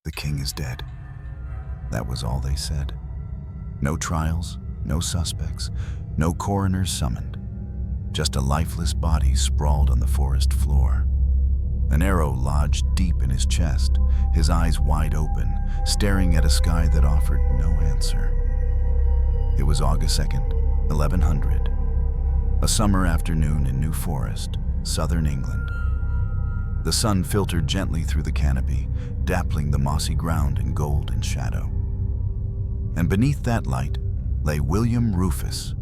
"The king is dead." That was all they said. No trials, no suspects, no coroners summoned. Just a lifeless body sprawled on the forest floor. An arrow lodged deep in his chest, his eyes wide open, staring at a sky that offered no answer. It was August 2nd, 1100, a summer afternoon in New Forest, southern England. The sun filtered gently through the canopy, dappling the mossy ground in gold and shadow. And beneath that light lay William Rufus,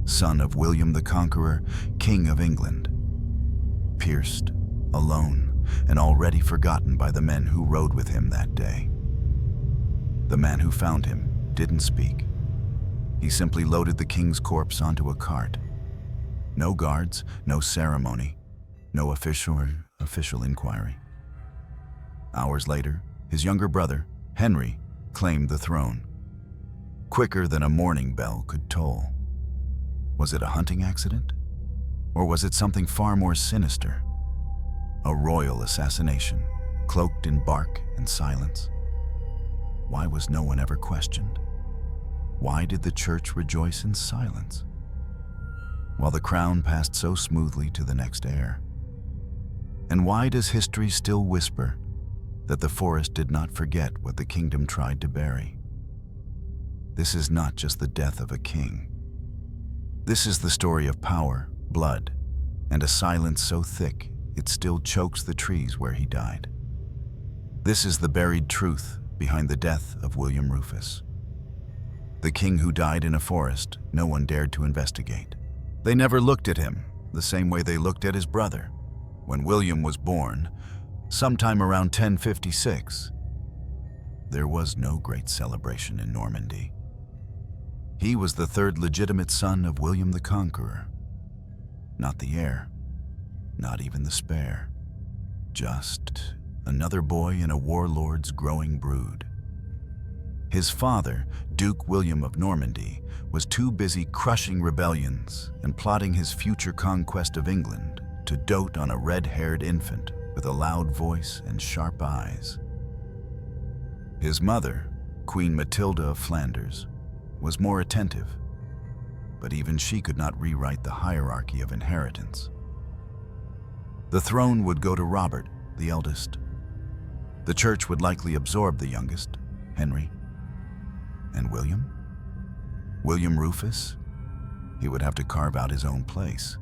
son of William the Conqueror, King of England. Pierced, alone, and already forgotten by the men who rode with him that day. The man who found him didn't speak. He simply loaded the king's corpse onto a cart. No guards, no ceremony, no official inquiry. Hours later, his younger brother, Henry, claimed the throne. Quicker than a morning bell could toll. Was it a hunting accident? Or was it something far more sinister? A royal assassination, cloaked in bark and silence. Why was no one ever questioned? Why did the church rejoice in silence? While the crown passed so smoothly to the next heir. And why does history still whisper that the forest did not forget what the kingdom tried to bury? This is not just the death of a king. This is the story of power, blood, and a silence so thick it still chokes the trees where he died. This is the buried truth behind the death of William Rufus. The king who died in a forest no one dared to investigate. They never looked at him the same way they looked at his brother. When William was born, sometime around 1056, there was no great celebration in Normandy. He was the third legitimate son of William the Conqueror. Not the heir, not even the spare. Just another boy in a warlord's growing brood. His father, Duke William of Normandy, was too busy crushing rebellions and plotting his future conquest of England to dote on a red-haired infant with a loud voice and sharp eyes. His mother, Queen Matilda of Flanders, was more attentive, but even she could not rewrite the hierarchy of inheritance. The throne would go to Robert, the eldest. The church would likely absorb the youngest, Henry. And William? William Rufus? He would have to carve out his own place,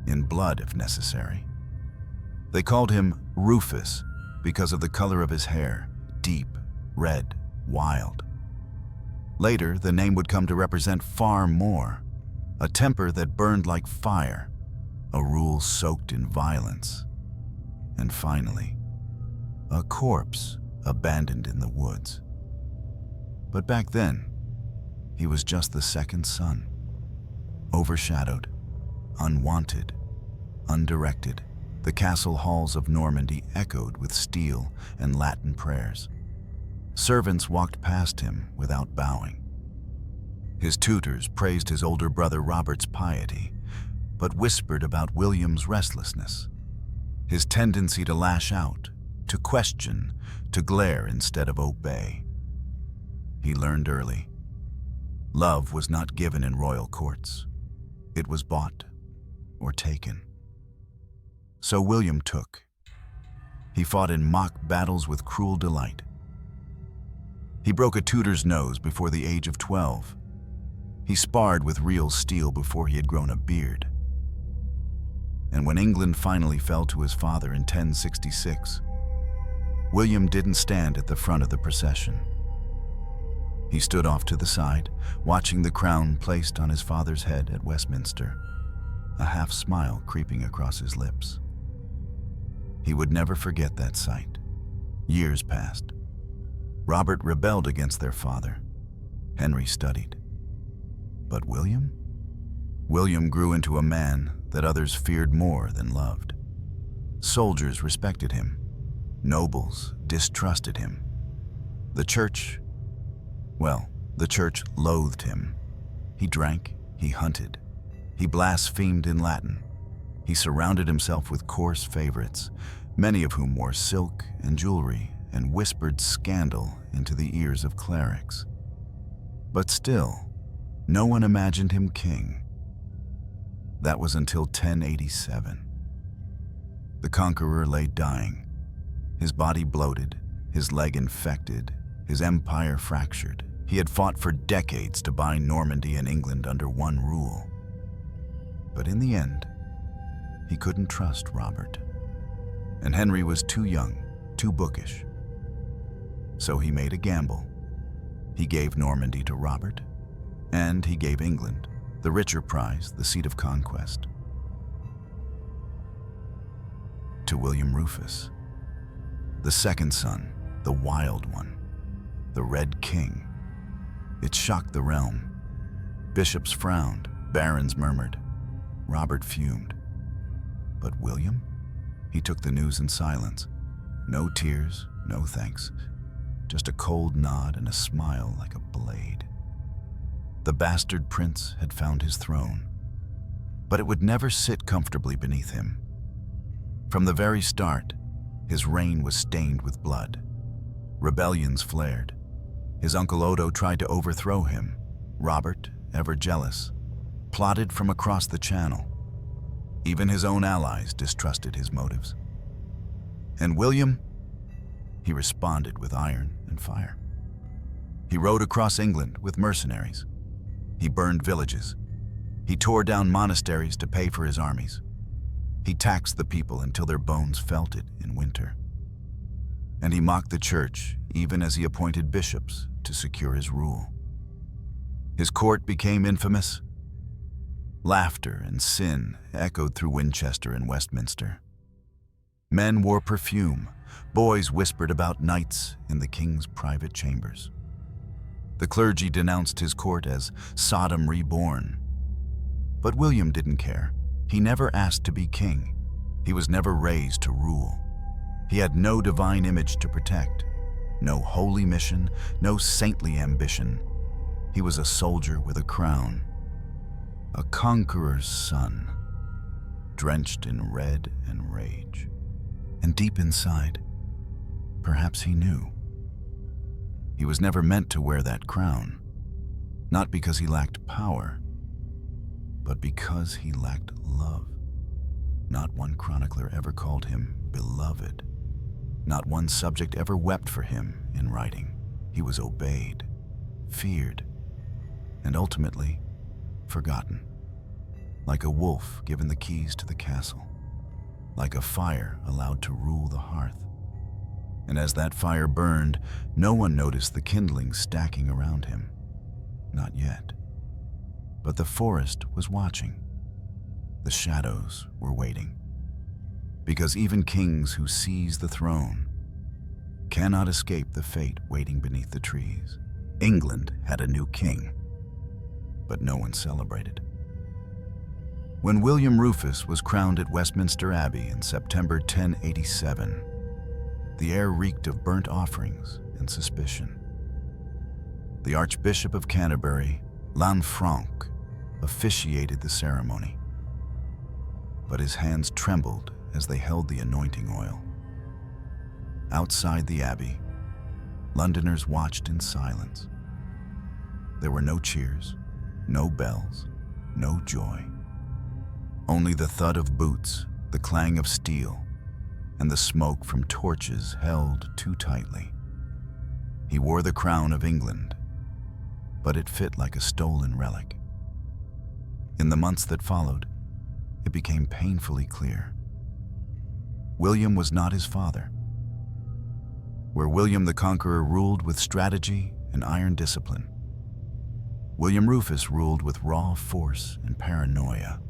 in blood if necessary. They called him Rufus because of the color of his hair, deep, red, wild. Later, the name would come to represent far more, a temper that burned like fire, a rule soaked in violence, and finally, a corpse abandoned in the woods. But back then, he was just the second son, overshadowed, unwanted, undirected. The castle halls of Normandy echoed with steel and Latin prayers. Servants walked past him without bowing. His tutors praised his older brother Robert's piety, but whispered about William's restlessness, his tendency to lash out, to question, to glare instead of obey. He learned early. Love was not given in royal courts. It was bought or taken. So William took. He fought in mock battles with cruel delight. He broke a tutor's nose before the age of 12. He sparred with real steel before he had grown a beard. And when England finally fell to his father in 1066, William didn't stand at the front of the procession. He stood off to the side, watching the crown placed on his father's head at Westminster, a half smile creeping across his lips. He would never forget that sight. Years passed. Robert rebelled against their father. Henry studied. But William? William grew into a man that others feared more than loved. Soldiers respected him. Nobles distrusted him. The church loathed him. He drank, he hunted, he blasphemed in Latin. He surrounded himself with coarse favorites, many of whom wore silk and jewelry and whispered scandal into the ears of clerics. But still, no one imagined him king. That was until 1087. The conqueror lay dying, his body bloated, his leg infected, his empire fractured. He had fought for decades to bind Normandy and England under one rule. But in the end, he couldn't trust Robert. And Henry was too young, too bookish. So he made a gamble. He gave Normandy to Robert, and he gave England, the richer prize, the seat of conquest, to William Rufus, the second son, the wild one, the Red King. It shocked the realm. Bishops frowned, barons murmured. Robert fumed. But William? He took the news in silence. No tears, no thanks. Just a cold nod and a smile like a blade. The bastard prince had found his throne, but it would never sit comfortably beneath him. From the very start, his reign was stained with blood. Rebellions flared. His uncle Odo tried to overthrow him. Robert, ever jealous, plotted from across the channel. Even his own allies distrusted his motives. And William? He responded with iron and fire. He rode across England with mercenaries. He burned villages. He tore down monasteries to pay for his armies. He taxed the people until their bones felt it in winter. And he mocked the church even as he appointed bishops to secure his rule. His court became infamous. Laughter and sin echoed through Winchester and Westminster. Men wore perfume. Boys whispered about knights in the king's private chambers. The clergy denounced his court as Sodom reborn. But William didn't care. He never asked to be king. He was never raised to rule. He had no divine image to protect, no holy mission, no saintly ambition. He was a soldier with a crown, a conqueror's son, drenched in red and rage. And deep inside, perhaps he knew. He was never meant to wear that crown, not because he lacked power, but because he lacked love. Not one chronicler ever called him beloved. Not one subject ever wept for him in writing. He was obeyed, feared, and ultimately forgotten. Like a wolf given the keys to the castle. Like a fire allowed to rule the hearth. And as that fire burned, no one noticed the kindlings stacking around him. Not yet. But the forest was watching. The shadows were waiting. Because even kings who seize the throne cannot escape the fate waiting beneath the trees. England had a new king, but no one celebrated. When William Rufus was crowned at Westminster Abbey in September 1087, the air reeked of burnt offerings and suspicion. The Archbishop of Canterbury, Lanfranc, officiated the ceremony, but his hands trembled as they held the anointing oil. Outside the abbey, Londoners watched in silence. There were no cheers, no bells, no joy. Only the thud of boots, the clang of steel, and the smoke from torches held too tightly. He wore the crown of England, but it fit like a stolen relic. In the months that followed, it became painfully clear. William was not his father. Where William the Conqueror ruled with strategy and iron discipline, William Rufus ruled with raw force and paranoia.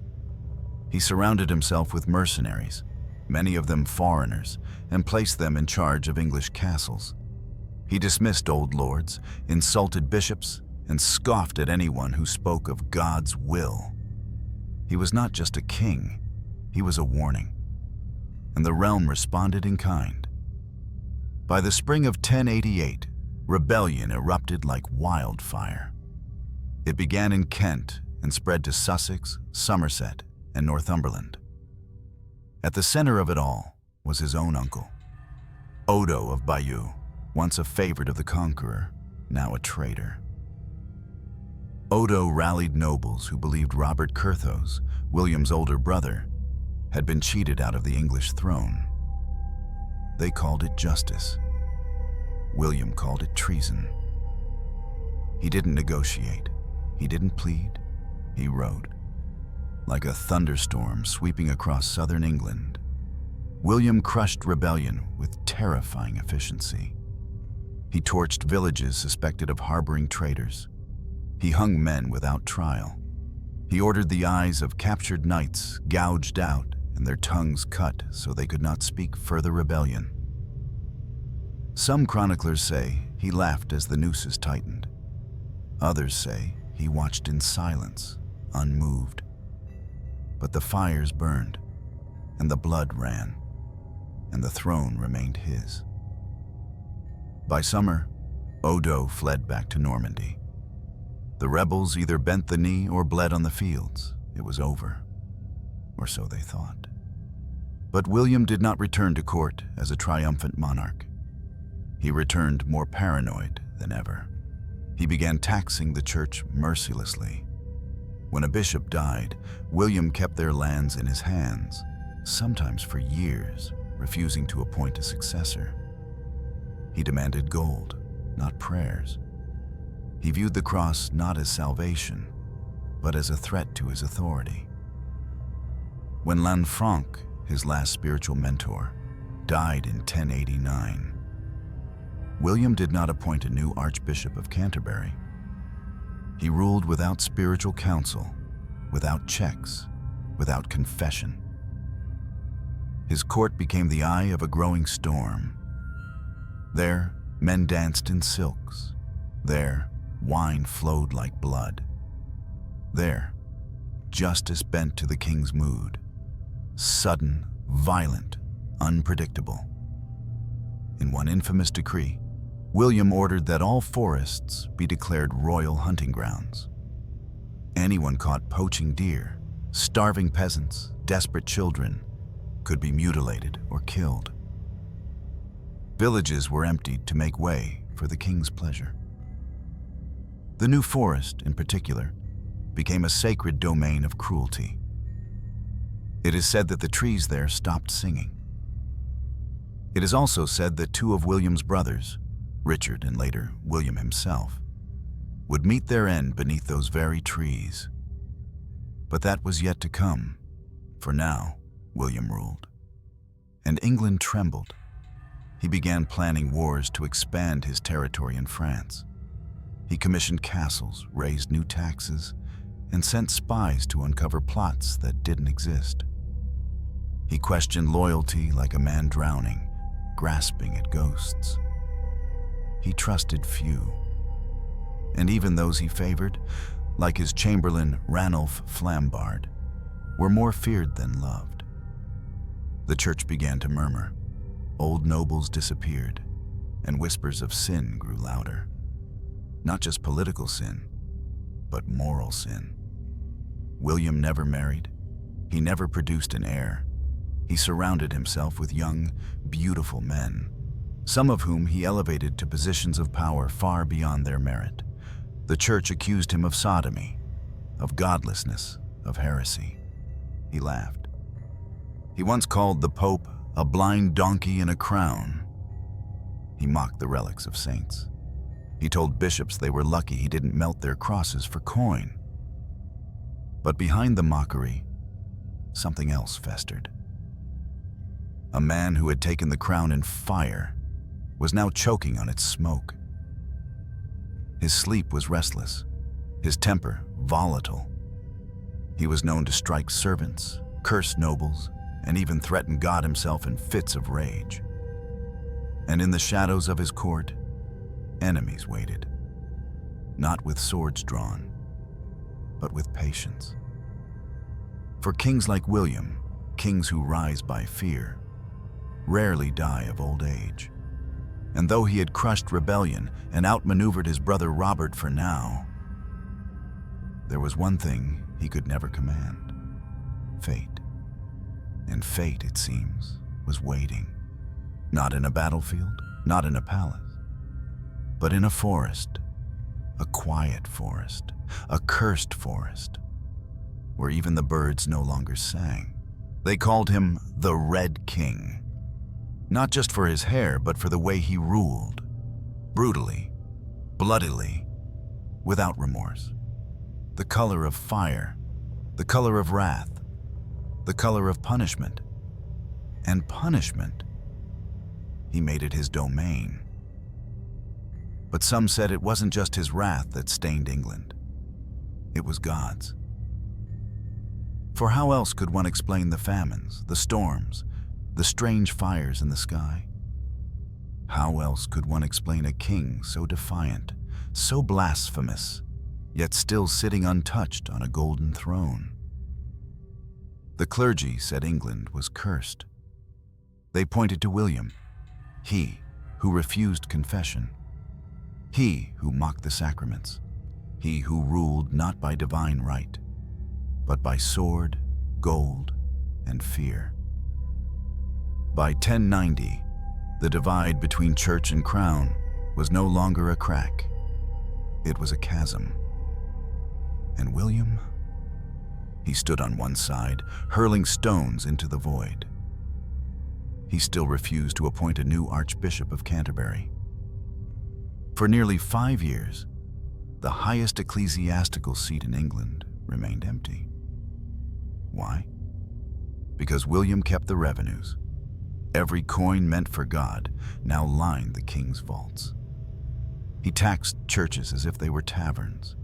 He surrounded himself with mercenaries, many of them foreigners, and placed them in charge of English castles. He dismissed old lords, insulted bishops, and scoffed at anyone who spoke of God's will. He was not just a king, he was a warning. And the realm responded in kind. By the spring of 1088, rebellion erupted like wildfire. It began in Kent and spread to Sussex, Somerset, and Northumberland. At the center of it all was his own uncle, Odo of Bayeux, once a favorite of the Conqueror, now a traitor. Odo rallied nobles who believed Robert Curthose, William's older brother, had been cheated out of the English throne. They called it justice. William called it treason. He didn't negotiate. He didn't plead. He wrote. Like a thunderstorm sweeping across southern England, William crushed rebellion with terrifying efficiency. He torched villages suspected of harboring traitors. He hung men without trial. He ordered the eyes of captured knights gouged out and their tongues cut so they could not speak further rebellion. Some chroniclers say he laughed as the nooses tightened. Others say he watched in silence, unmoved. But the fires burned, and the blood ran, and the throne remained his. By summer, Odo fled back to Normandy. The rebels either bent the knee or bled on the fields. It was over, or so they thought. But William did not return to court as a triumphant monarch. He returned more paranoid than ever. He began taxing the church mercilessly. When a bishop died, William kept their lands in his hands, sometimes for years, refusing to appoint a successor. He demanded gold, not prayers. He viewed the cross not as salvation, but as a threat to his authority. When Lanfranc, his last spiritual mentor, died in 1089, William did not appoint a new Archbishop of Canterbury. He ruled without spiritual counsel, without checks, without confession. His court became the eye of a growing storm. There, men danced in silks. There, wine flowed like blood. There, justice bent to the king's mood. Sudden, violent, unpredictable. In one infamous decree, William ordered that all forests be declared royal hunting grounds. Anyone caught poaching deer, starving peasants, desperate children, could be mutilated or killed. Villages were emptied to make way for the king's pleasure. The New Forest, in particular, became a sacred domain of cruelty. It is said that the trees there stopped singing. It is also said that two of William's brothers, Richard and later William himself, would meet their end beneath those very trees. But that was yet to come, for now William ruled. And England trembled. He began planning wars to expand his territory in France. He commissioned castles, raised new taxes, and sent spies to uncover plots that didn't exist. He questioned loyalty like a man drowning, grasping at ghosts. He trusted few, and even those he favored, like his chamberlain Ranulph Flambard, were more feared than loved. The church began to murmur. Old nobles disappeared, and whispers of sin grew louder. Not just political sin, but moral sin. William never married. He never produced an heir. He surrounded himself with young, beautiful men, some of whom he elevated to positions of power far beyond their merit. The church accused him of sodomy, of godlessness, of heresy. He laughed. He once called the Pope a blind donkey in a crown. He mocked the relics of saints. He told bishops they were lucky he didn't melt their crosses for coin. But behind the mockery, something else festered. A man who had taken the crown in fire was now choking on its smoke. His sleep was restless, his temper volatile. He was known to strike servants, curse nobles, and even threaten God himself in fits of rage. And in the shadows of his court, enemies waited, not with swords drawn, but with patience. For kings like William, kings who rise by fear, rarely die of old age. And though he had crushed rebellion and outmaneuvered his brother Robert for now, there was one thing he could never command: fate. And fate, it seems, was waiting, Not in a battlefield, not in a palace, but in a forest, a quiet forest, a cursed forest, where even the birds no longer sang. They called him the Red King, not just for his hair, but for the way he ruled, brutally, bloodily, without remorse. The color of fire, the color of wrath, the color of punishment. And punishment, he made it his domain. But some said it wasn't just his wrath that stained England. It was God's. For how else could one explain the famines, the storms, the strange fires in the sky? How else could one explain a king so defiant, so blasphemous, yet still sitting untouched on a golden throne? The clergy said England was cursed. They pointed to William, he who refused confession, he who mocked the sacraments, he who ruled not by divine right, but by sword, gold, and fear. By 1090, the divide between church and crown was no longer a crack. It was a chasm. And William? He stood on one side, hurling stones into the void. He still refused to appoint a new Archbishop of Canterbury. For nearly 5 years, the highest ecclesiastical seat in England remained empty. Why? Because William kept the revenues. Every coin meant for God now lined the king's vaults. He taxed churches as if they were taverns.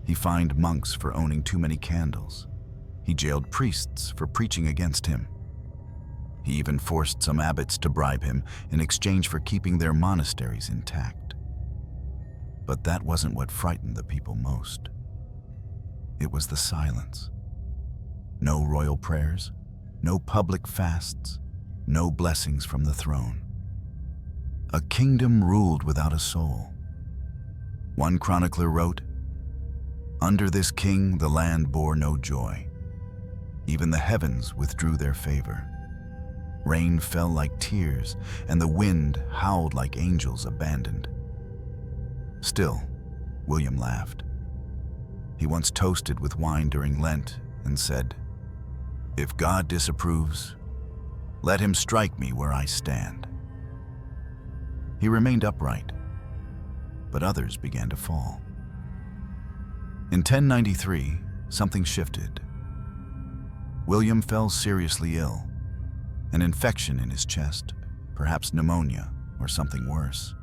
He fined monks for owning too many candles. He jailed priests for preaching against him. He even forced some abbots to bribe him in exchange for keeping their monasteries intact. But that wasn't what frightened the people most. It was the silence. No royal prayers, no public fasts, no blessings from the throne. A kingdom ruled without a soul. One chronicler wrote, "Under this king the land bore no joy. Even the heavens withdrew their favor. Rain fell like tears, and the wind howled like angels abandoned." Still, William laughed. He once toasted with wine during Lent and said, "If God disapproves, let him strike me where I stand." He remained upright, but others began to fall. In 1093, something shifted. William fell seriously ill, an infection in his chest, perhaps pneumonia or something worse.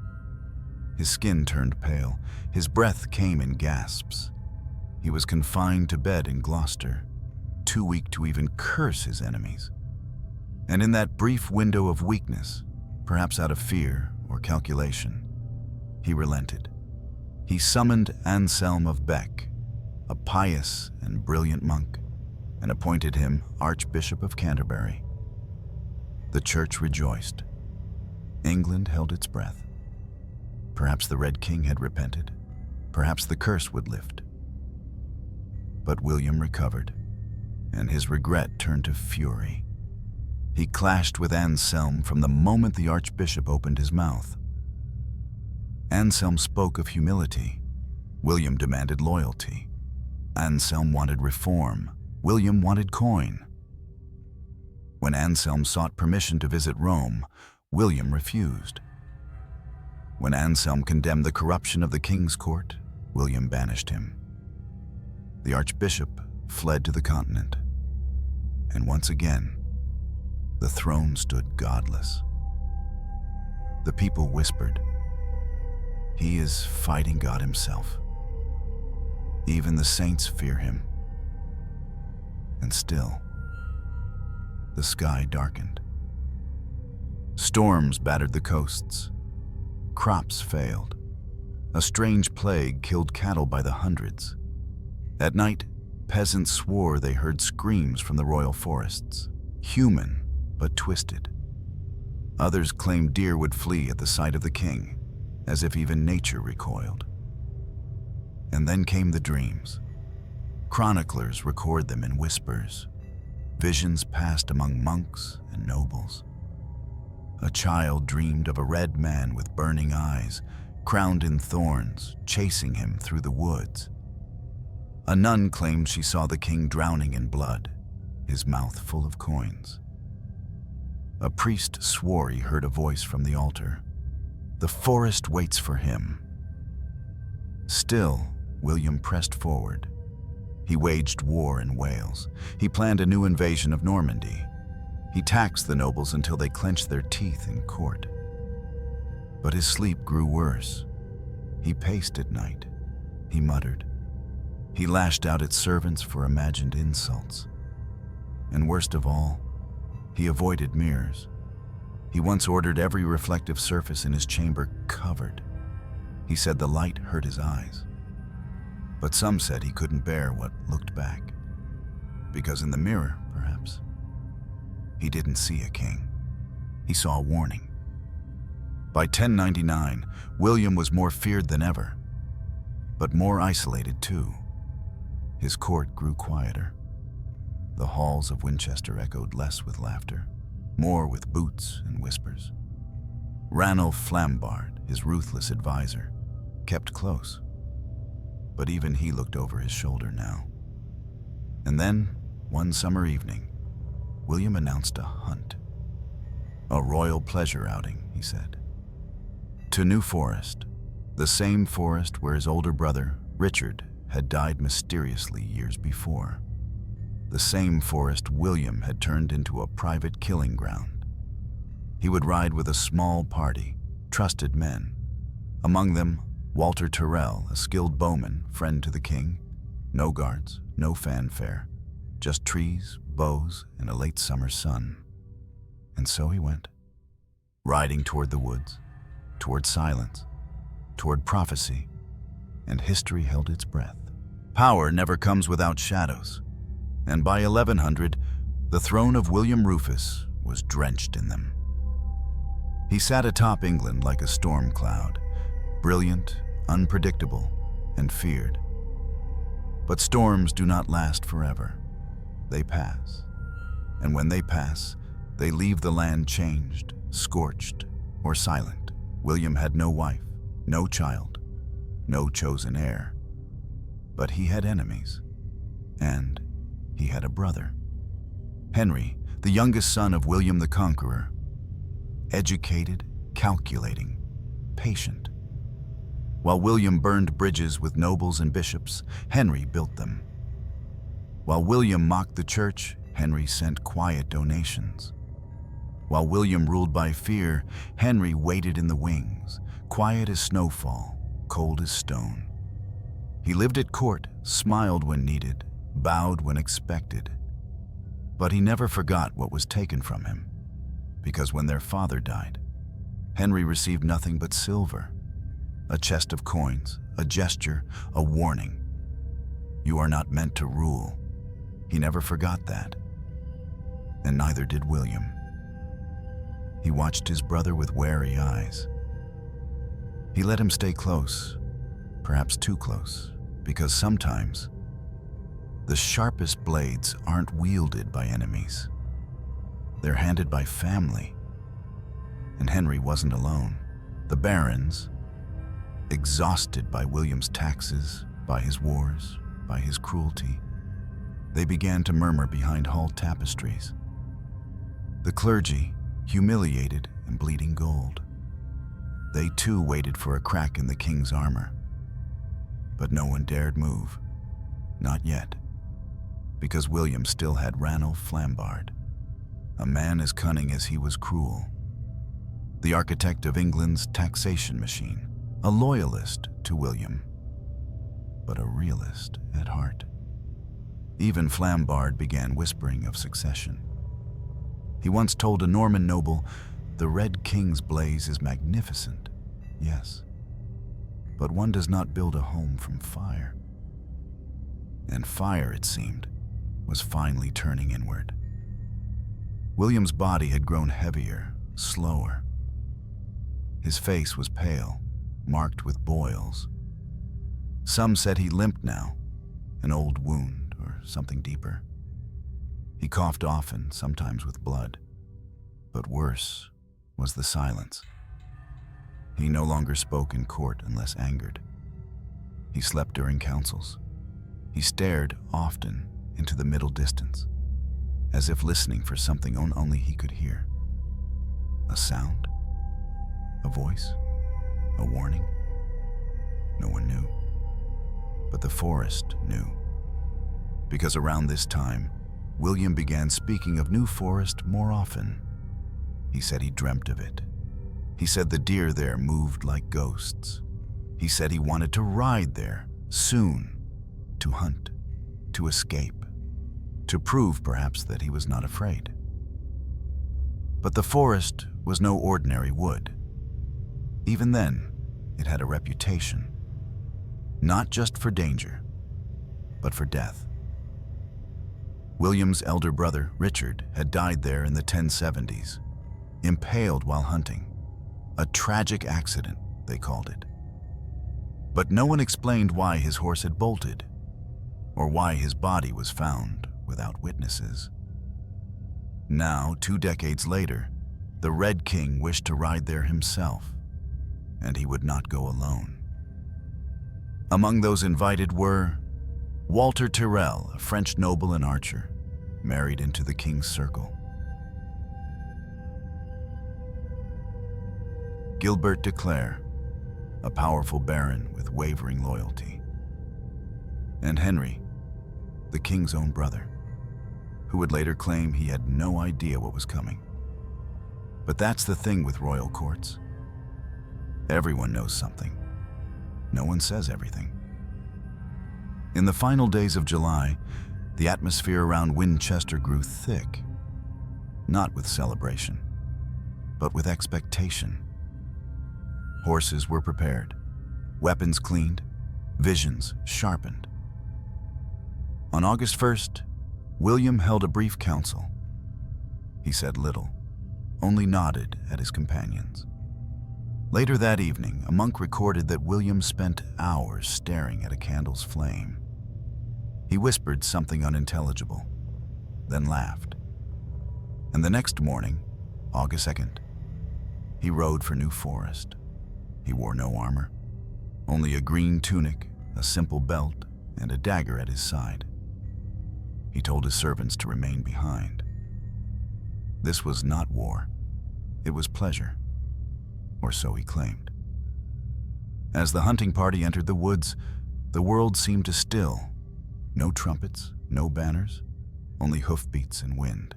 His skin turned pale, his breath came in gasps. He was confined to bed in Gloucester, too weak to even curse his enemies. And in that brief window of weakness, perhaps out of fear or calculation, he relented. He summoned Anselm of Bec, a pious and brilliant monk, and appointed him Archbishop of Canterbury. The church rejoiced. England held its breath. Perhaps the Red King had repented. Perhaps the curse would lift. But William recovered, and his regret turned to fury. He clashed with Anselm from the moment the Archbishop opened his mouth. Anselm spoke of humility. William demanded loyalty. Anselm wanted reform. William wanted coin. When Anselm sought permission to visit Rome, William refused. When Anselm condemned the corruption of the king's court, William banished him. The Archbishop fled to the continent. And once again, the throne stood godless. The people whispered, "He is fighting God himself." Even the saints fear him. And still, the sky darkened. Storms battered the coasts. Crops failed. A strange plague killed cattle by the hundreds. At night, peasants swore they heard screams from the royal forests, human but twisted. Others claimed deer would flee at the sight of the king, as if even nature recoiled. And then came the dreams. Chroniclers record them in whispers. Visions passed among monks and nobles. A child dreamed of a red man with burning eyes, crowned in thorns, chasing him through the woods. A nun claimed she saw the king drowning in blood, his mouth full of coins. A priest swore he heard a voice from the altar. The forest waits for him. Still, William pressed forward. He waged war in Wales. He planned a new invasion of Normandy. He taxed the nobles until they clenched their teeth in court. But his sleep grew worse. He paced at night. He muttered. He lashed out at servants for imagined insults. And worst of all, he avoided mirrors. He once ordered every reflective surface in his chamber covered. He said the light hurt his eyes. But some said he couldn't bear what looked back. Because in the mirror, perhaps, he didn't see a king. He saw a warning. By 1099, William was more feared than ever, but more isolated too. His court grew quieter. The halls of Winchester echoed less with laughter, more with boots and whispers. Ranulph Flambard, his ruthless advisor, kept close. But even he looked over his shoulder now. And then, one summer evening, William announced a hunt. A royal pleasure outing, he said. To New Forest, the same forest where his older brother, Richard, had died mysteriously years before. The same forest William had turned into a private killing ground. He would ride with a small party, trusted men. Among them, Walter Tyrrell, a skilled bowman, friend to the king. No guards, no fanfare, just trees, bows, and a late summer sun. And so he went, riding toward the woods, toward silence, toward prophecy, and history held its breath. Power never comes without shadows, and by 1100, the throne of William Rufus was drenched in them. He sat atop England like a storm cloud, brilliant, unpredictable, and feared. But storms do not last forever. They pass, and when they pass, they leave the land changed, scorched, or silent. William had no wife, no child, no chosen heir. But he had enemies, and he had a brother. Henry, the youngest son of William the Conqueror. Educated, calculating, patient. While William burned bridges with nobles and bishops, Henry built them. While William mocked the church, Henry sent quiet donations. While William ruled by fear, Henry waited in the wings, quiet as snowfall, cold as stone. He lived at court, smiled when needed, bowed when expected. But he never forgot what was taken from him, because when their father died, Henry received nothing but silver, a chest of coins, a gesture, a warning. You are not meant to rule. He never forgot that. And neither did William. He watched his brother with wary eyes. He let him stay close, perhaps too close, because sometimes the sharpest blades aren't wielded by enemies. They're handed by family. And Henry wasn't alone. The barons, exhausted by William's taxes, by his wars, by his cruelty, they began to murmur behind hall tapestries. The clergy, humiliated and bleeding gold. They too waited for a crack in the king's armor. But no one dared move. Not yet. Because William still had Ranulph Flambard, a man as cunning as he was cruel. The architect of England's taxation machine, a loyalist to William, but a realist at heart. Even Flambard began whispering of succession. He once told a Norman noble, "The Red King's blaze is magnificent, yes, but one does not build a home from fire." And fire, it seemed, was finally turning inward. William's body had grown heavier, slower. His face was pale, marked with boils. Some said he limped now, an old wound or something deeper. He coughed often, sometimes with blood. But worse, was the silence. He no longer spoke in court unless angered. He slept during councils. He stared often into the middle distance, as if listening for something only he could hear. A sound? A voice? A warning? No one knew. But the forest knew. Because around this time, William began speaking of New Forest more often. He said he dreamt of it. He said the deer there moved like ghosts. He said he wanted to ride there soon, to hunt, to escape, to prove perhaps that he was not afraid. But the forest was no ordinary wood. Even then, it had a reputation, not just for danger, but for death. William's elder brother, Richard, had died there in the 1070s, impaled while hunting. A tragic accident, they called it. But no one explained why his horse had bolted, or why his body was found without witnesses. Now, 2 decades later, the Red King wished to ride there himself, and he would not go alone. Among those invited were Walter Tyrrell, a French noble and archer, married into the king's circle; Gilbert de Clare, a powerful baron with wavering loyalty; and Henry, the king's own brother, who would later claim he had no idea what was coming. But that's the thing with royal courts. Everyone knows something. No one says everything. In the final days of July, the atmosphere around Winchester grew thick, not with celebration, but with expectation. Horses were prepared, weapons cleaned, visions sharpened. On August 1st, William held a brief council. He said little, only nodded at his companions. Later that evening, a monk recorded that William spent hours staring at a candle's flame. He whispered something unintelligible, then laughed. And the next morning, August 2nd, he rode for New Forest. He wore no armor, only a green tunic, a simple belt, and a dagger at his side. He told his servants to remain behind. This was not war. It was pleasure, or so he claimed. As the hunting party entered the woods, the world seemed to still. No trumpets, no banners, only hoofbeats and wind.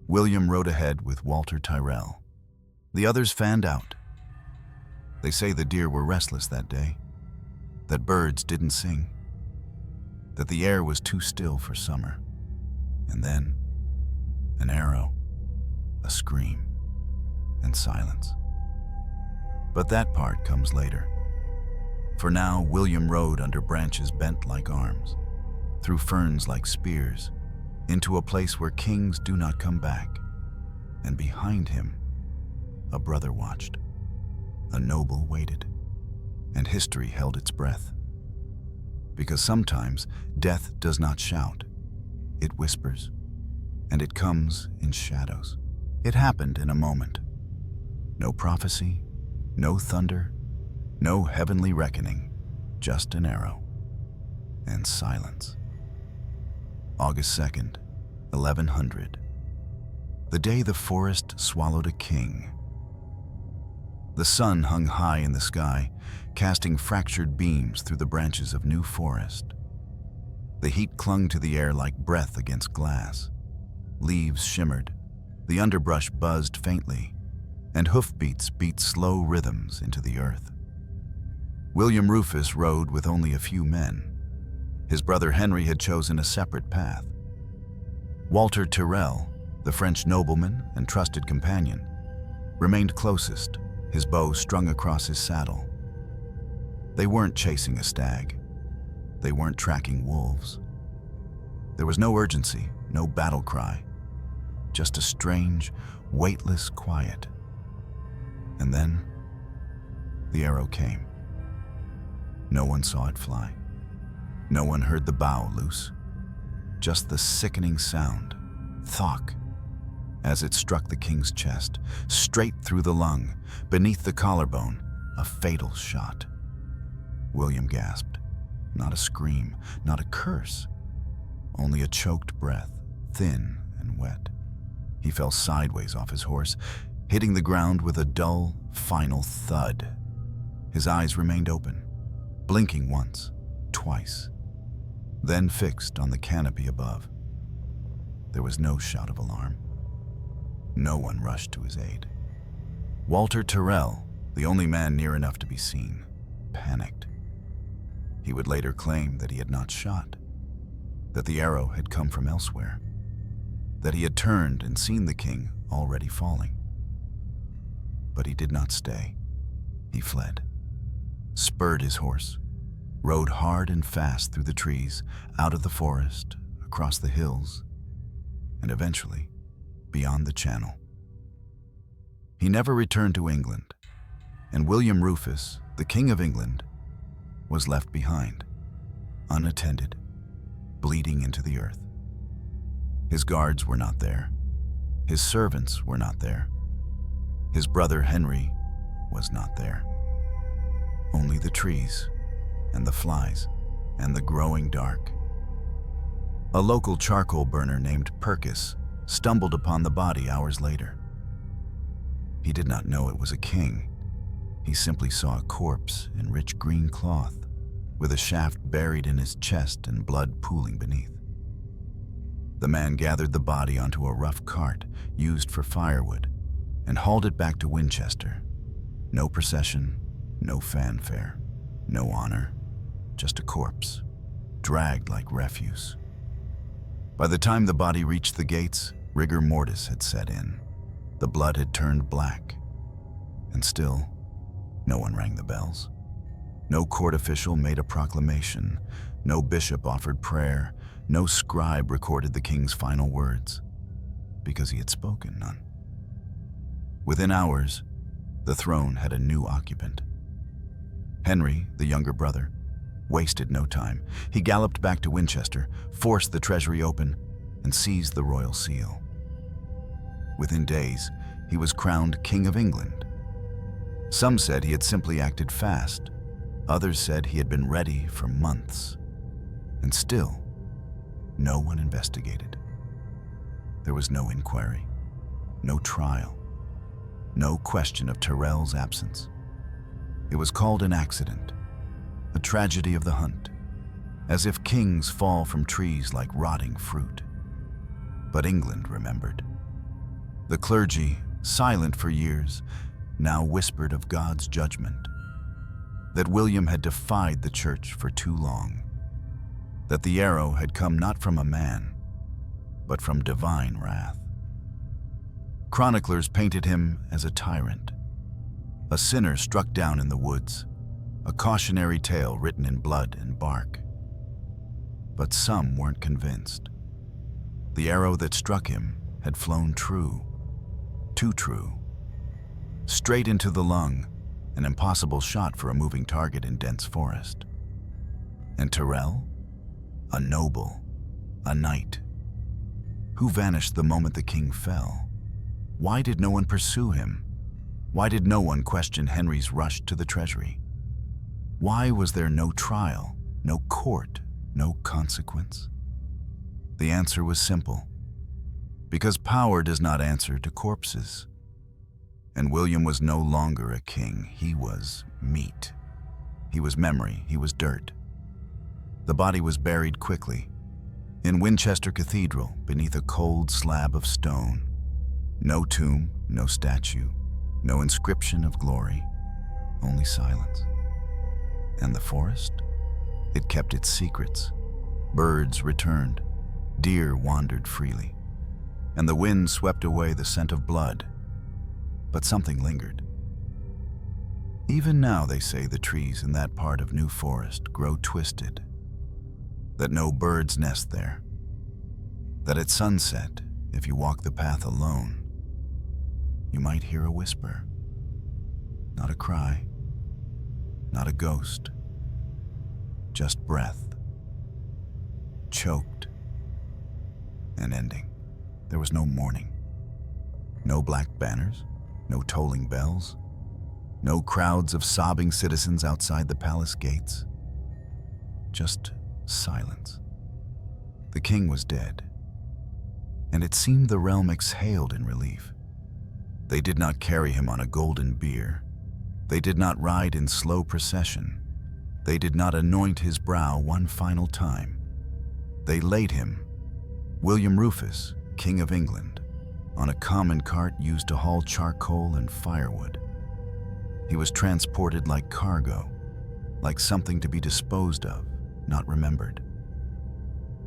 William rode ahead with Walter Tyrrell. The others fanned out. They say the deer were restless that day, that birds didn't sing, that the air was too still for summer. And then, an arrow, a scream, and silence. But that part comes later. For now, William rode under branches bent like arms, through ferns like spears, into a place where kings do not come back. And behind him, a brother watched. A noble waited, and history held its breath. Because sometimes death does not shout, it whispers, and it comes in shadows. It happened in a moment. No prophecy, no thunder, no heavenly reckoning, just an arrow and silence. August 2nd, 1100, the day the forest swallowed a king. The sun hung high in the sky, casting fractured beams through the branches of New Forest. The heat clung to the air like breath against glass. Leaves shimmered, the underbrush buzzed faintly, and hoofbeats beat slow rhythms into the earth. William Rufus rode with only a few men. His brother Henry had chosen a separate path. Walter Tyrrell, the French nobleman and trusted companion, remained closest, his bow strung across his saddle. They weren't chasing a stag. They weren't tracking wolves. There was no urgency, no battle cry, just a strange, weightless quiet. And then, the arrow came. No one saw it fly. No one heard the bow loose. Just the sickening sound, thock, as it struck the king's chest, straight through the lung, beneath the collarbone, a fatal shot. William gasped. Not a scream, not a curse, only a choked breath, thin and wet. He fell sideways off his horse, hitting the ground with a dull, final thud. His eyes remained open, blinking once, twice, then fixed on the canopy above. There was no shout of alarm. No one rushed to his aid. Walter Tyrrell, the only man near enough to be seen, panicked. He would later claim that he had not shot, that the arrow had come from elsewhere, that he had turned and seen the king already falling. But he did not stay. He fled, spurred his horse, rode hard and fast through the trees, out of the forest, across the hills, and eventually beyond the Channel. He never returned to England, and William Rufus, the King of England, was left behind, unattended, bleeding into the earth. His guards were not there. His servants were not there. His brother Henry was not there. Only the trees and the flies and the growing dark. A local charcoal burner named Purkis stumbled upon the body hours later. He did not know it was a king. He simply saw a corpse in rich green cloth, with a shaft buried in his chest and blood pooling beneath. The man gathered the body onto a rough cart used for firewood and hauled it back to Winchester. No procession, no fanfare, no honor, just a corpse, dragged like refuse. By the time the body reached the gates, rigor mortis had set in. The blood had turned black, and still, no one rang the bells. No court official made a proclamation. No bishop offered prayer. No scribe recorded the king's final words, because he had spoken none. Within hours, the throne had a new occupant. Henry, the younger brother, wasted no time. He galloped back to Winchester, forced the treasury open, and seized the royal seal. Within days, he was crowned King of England. Some said he had simply acted fast. Others said he had been ready for months. And still, no one investigated. There was no inquiry, no trial, no question of Tyrrell's absence. It was called an accident, a tragedy of the hunt, as if kings fall from trees like rotting fruit. But England remembered. The clergy, silent for years, now whispered of God's judgment, that William had defied the church for too long, that the arrow had come not from a man, but from divine wrath. Chroniclers painted him as a tyrant, a sinner struck down in the woods, a cautionary tale written in blood and bark. But some weren't convinced. The arrow that struck him had flown true, too true, straight into the lung, an impossible shot for a moving target in dense forest. And Tyrrell? A noble, a knight, who vanished the moment the king fell. Why did no one pursue him? Why did no one question Henry's rush to the treasury? Why was there no trial, no court, no consequence? The answer was simple. Because power does not answer to corpses. And William was no longer a king. He was meat. He was memory. He was dirt. The body was buried quickly, in Winchester Cathedral, beneath a cold slab of stone. No tomb, no statue, no inscription of glory, only silence. And the forest? It kept its secrets. Birds returned, deer wandered freely, and the wind swept away the scent of blood. But something lingered. Even now, they say, the trees in that part of New Forest grow twisted, that no birds nest there, that at sunset, if you walk the path alone, you might hear a whisper, not a cry, not a ghost, just breath, choked and ending. There was no mourning, No black banners, no tolling bells, no crowds of sobbing citizens outside the palace gates. Just silence. The king was dead, and it seemed the realm exhaled in relief. They did not carry him on a golden bier. They did not ride in slow procession. They did not anoint his brow one final time. They laid him, William Rufus, King of England, on a common cart used to haul charcoal and firewood. He was transported like cargo, like something to be disposed of, not remembered.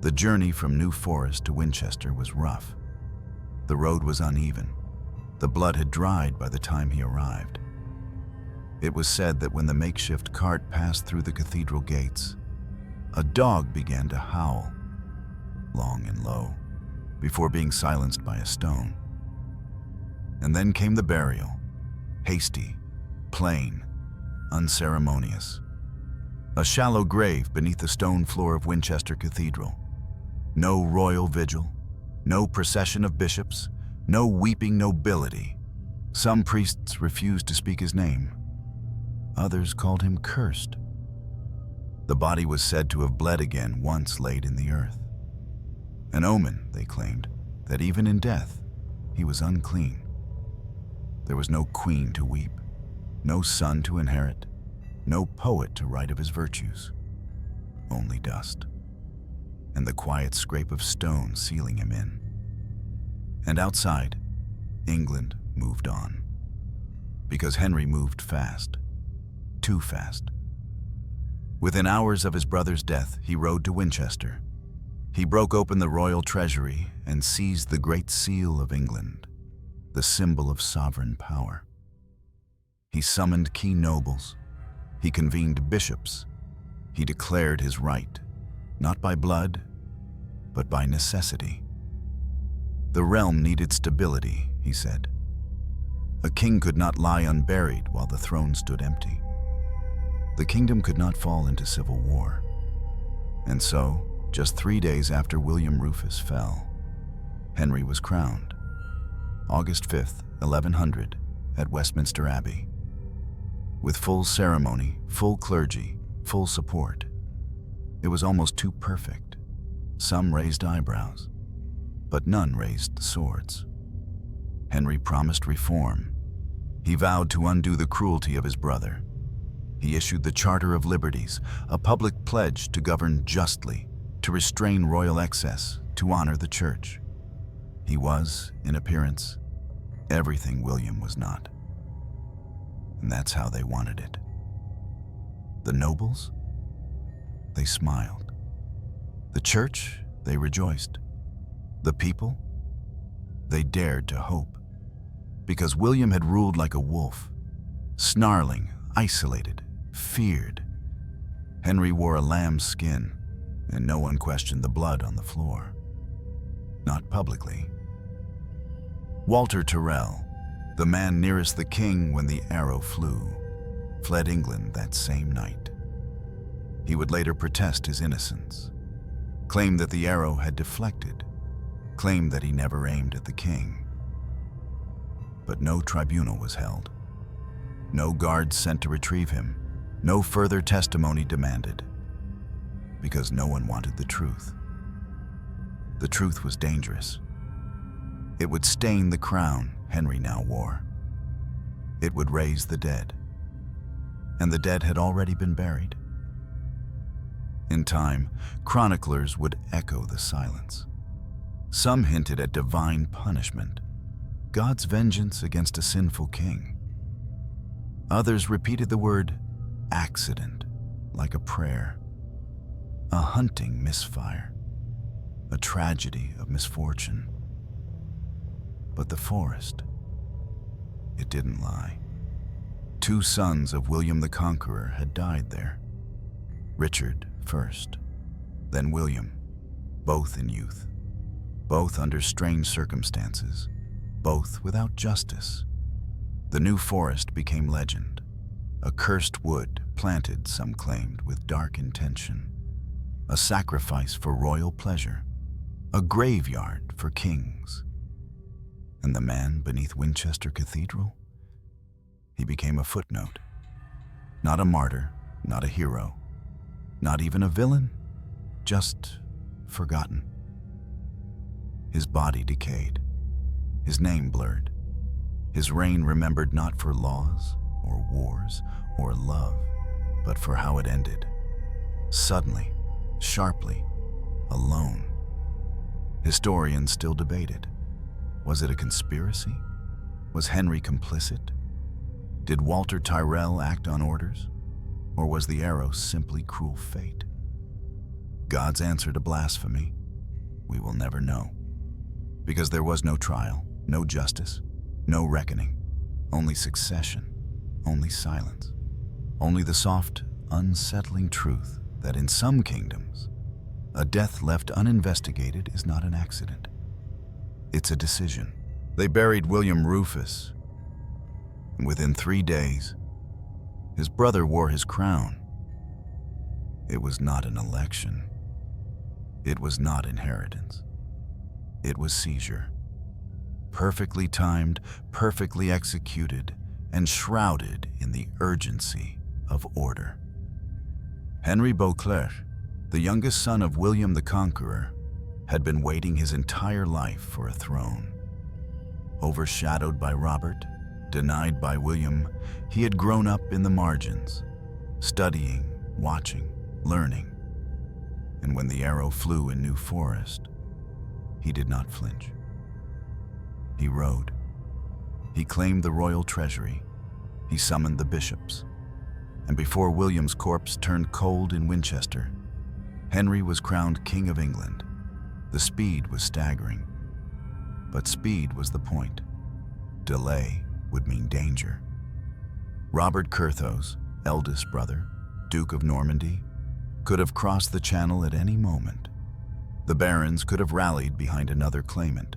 The journey from New Forest to Winchester was rough. The road was uneven. The blood had dried by the time he arrived. It was said that when the makeshift cart passed through the cathedral gates, a dog began to howl, long and low, before being silenced by a stone. And then came the burial, hasty, plain, unceremonious. A shallow grave beneath the stone floor of Winchester Cathedral. No royal vigil, no procession of bishops, no weeping nobility. Some priests refused to speak his name. Others called him cursed. The body was said to have bled again once laid in the earth. An omen, they claimed, that even in death, he was unclean. There was no queen to weep, no son to inherit, no poet to write of his virtues. Only dust, and the quiet scrape of stone sealing him in. And outside, England moved on. Because Henry moved fast. Too fast. Within hours of his brother's death, he rode to Winchester. He broke open the royal treasury and seized the Great Seal of England, the symbol of sovereign power. He summoned key nobles. He convened bishops. He declared his right, not by blood, but by necessity. The realm needed stability, he said. A king could not lie unburied while the throne stood empty. The kingdom could not fall into civil war. And so, just 3 days after William Rufus fell, Henry was crowned. August 5th, 1100, at Westminster Abbey. With full ceremony, full clergy, full support. It was almost too perfect. Some raised eyebrows, but none raised swords. Henry promised reform. He vowed to undo the cruelty of his brother. He issued the Charter of Liberties, a public pledge to govern justly, to restrain royal excess, to honor the church. He was, in appearance, everything William was not. And that's how they wanted it. The nobles? They smiled. The church? They rejoiced. The people? They dared to hope. Because William had ruled like a wolf, snarling, isolated, feared. Henry wore a lamb's skin, and no one questioned the blood on the floor. Not publicly. Walter Tyrrell, the man nearest the king when the arrow flew, fled England that same night. He would later protest his innocence, claim that the arrow had deflected, claim that he never aimed at the king. But no tribunal was held. No guards sent to retrieve him. No further testimony demanded. Because no one wanted the truth. The truth was dangerous. It would stain the crown Henry now wore. It would raise the dead. And the dead had already been buried. In time, chroniclers would echo the silence. Some hinted at divine punishment, God's vengeance against a sinful king. Others repeated the word accident like a prayer, a hunting misfire, a tragedy of misfortune. But the forest, it didn't lie. 2 sons of William the Conqueror had died there. Richard first, then William, both in youth, both under strange circumstances, both without justice. The new forest became legend, a cursed wood planted, some claimed, with dark intention, a sacrifice for royal pleasure, a graveyard for kings. And the man beneath Winchester Cathedral? He became a footnote. Not a martyr, not a hero, not even a villain, just forgotten. His body decayed, his name blurred, his reign remembered not for laws or wars or love, but for how it ended. Suddenly, sharply, alone. Historians still debated. Was it a conspiracy? Was Henry complicit? Did Walter Tyrrell act on orders? Or was the arrow simply cruel fate? God's answer to blasphemy? We will never know. Because there was no trial, no justice, no reckoning, only succession, only silence, only the soft, unsettling truth that in some kingdoms, a death left uninvestigated is not an accident. It's a decision. They buried William Rufus, and within 3 days, his brother wore his crown. It was not an election. It was not inheritance. It was seizure. Perfectly timed, perfectly executed, and shrouded in the urgency of order. Henry Beauclerc, the youngest son of William the Conqueror, had been waiting his entire life for a throne. Overshadowed by Robert, denied by William, he had grown up in the margins, studying, watching, learning. And when the arrow flew in New Forest, he did not flinch. He rode. He claimed the royal treasury. He summoned the bishops. And before William's corpse turned cold in Winchester, Henry was crowned King of England. The speed was staggering. But speed was the point. Delay would mean danger. Robert Curthose, eldest brother, Duke of Normandy, could have crossed the Channel at any moment. The barons could have rallied behind another claimant.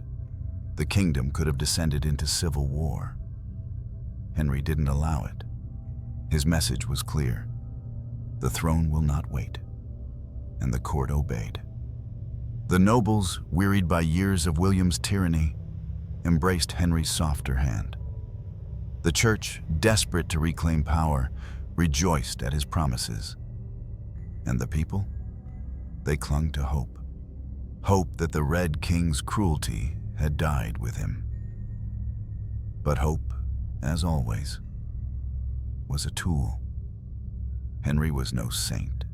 The kingdom could have descended into civil war. Henry didn't allow it. His message was clear. The throne will not wait. And the court obeyed. The nobles, wearied by years of William's tyranny, embraced Henry's softer hand. The church, desperate to reclaim power, rejoiced at his promises. And the people? They clung to hope. Hope that the Red King's cruelty had died with him. But hope, as always, was a tool. Henry was no saint.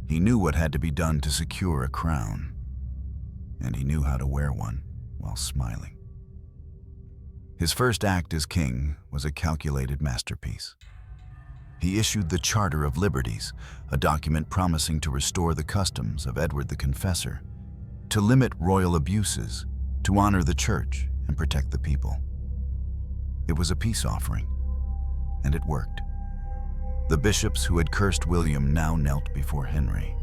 He knew what had to be done to secure a crown, and he knew how to wear one while smiling. His first act as king was a calculated masterpiece. He issued the Charter of Liberties, a document promising to restore the customs of Edward the Confessor, to limit royal abuses, to honor the church and protect the people. It was a peace offering, and it worked. The bishops who had cursed William now knelt before Henry.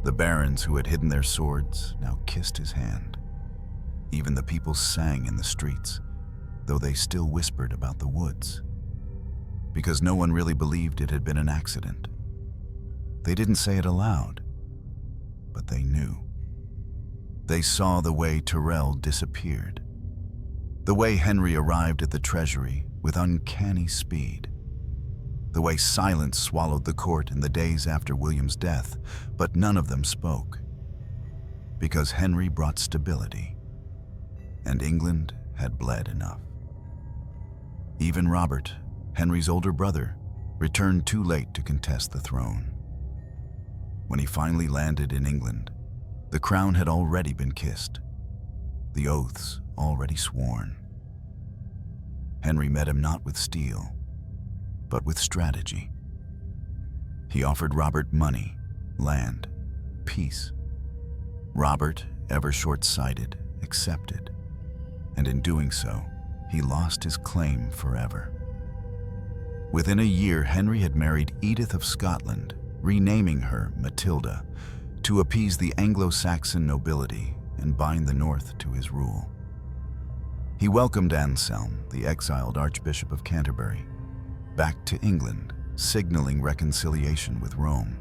The barons who had hidden their swords now kissed his hand. Even the people sang in the streets, though they still whispered about the woods, because no one really believed it had been an accident. They didn't say it aloud, but they knew. They saw the way Tyrrell disappeared, the way Henry arrived at the treasury with uncanny speed, the way silence swallowed the court in the days after William's death, but none of them spoke, because Henry brought stability, and England had bled enough. Even Robert, Henry's older brother, returned too late to contest the throne. When he finally landed in England, the crown had already been kissed, the oaths already sworn. Henry met him not with steel, but with strategy. He offered Robert money, land, peace. Robert, ever short-sighted, accepted, and in doing so, he lost his claim forever. Within a year, Henry had married Edith of Scotland, renaming her Matilda, to appease the Anglo-Saxon nobility and bind the North to his rule. He welcomed Anselm, the exiled Archbishop of Canterbury, back to England, signaling reconciliation with Rome.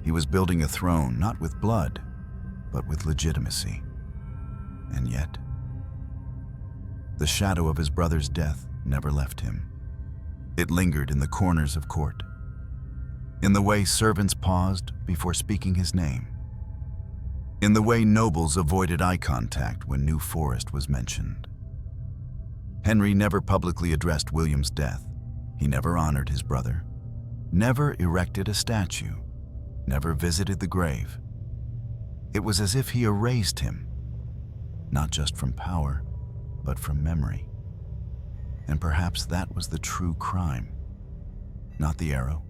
He was building a throne not with blood, but with legitimacy. And yet, The shadow of his brother's death never left him. It lingered in the corners of court, in the way servants paused before speaking his name, in the way nobles avoided eye contact when New Forest was mentioned. Henry never publicly addressed William's death. He never honored his brother, never erected a statue, never visited the grave. It was as if he erased him, not just from power, but from memory. And perhaps that was the true crime. Not the arrow,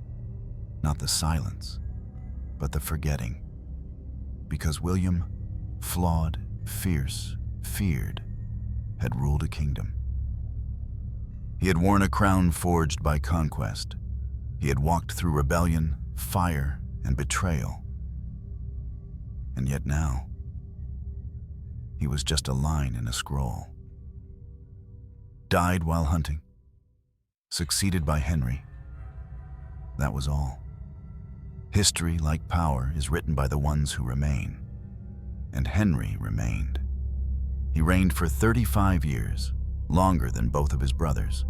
not the silence, but the forgetting. Because William, flawed, fierce, feared, had ruled a kingdom. He had worn a crown forged by conquest. He had walked through rebellion, fire, and betrayal. And yet now, he was just a line in a scroll. Died while hunting, succeeded by Henry. That was all. History, like power, is written by the ones who remain. And Henry remained. He reigned for 35 years, longer than both of his brothers.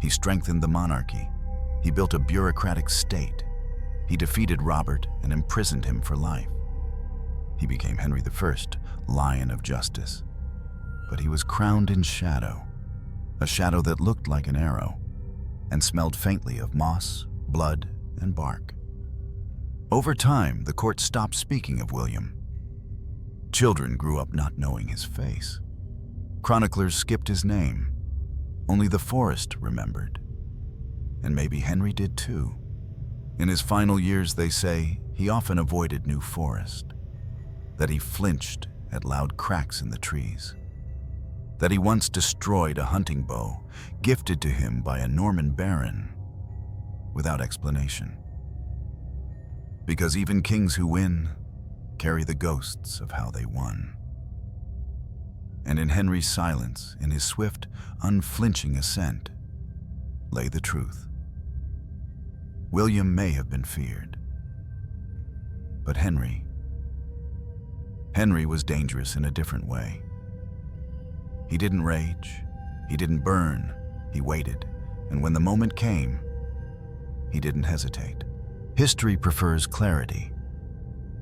He strengthened the monarchy. He built a bureaucratic state. He defeated Robert and imprisoned him for life. He became Henry I, Lion of Justice. But he was crowned in shadow, a shadow that looked like an arrow and smelled faintly of moss, blood, and bark. Over time, the court stopped speaking of William. Children grew up not knowing his face. Chroniclers skipped his name. Only the forest remembered. And maybe Henry did too. In his final years, they say, he often avoided New Forest, that he flinched at loud cracks in the trees, that he once destroyed a hunting bow gifted to him by a Norman baron without explanation. Because even kings who win carry the ghosts of how they won. And in Henry's silence, in his swift, unflinching ascent, lay the truth. William may have been feared, but Henry was dangerous in a different way. He didn't rage, he didn't burn, he waited, and when the moment came, he didn't hesitate. History prefers clarity.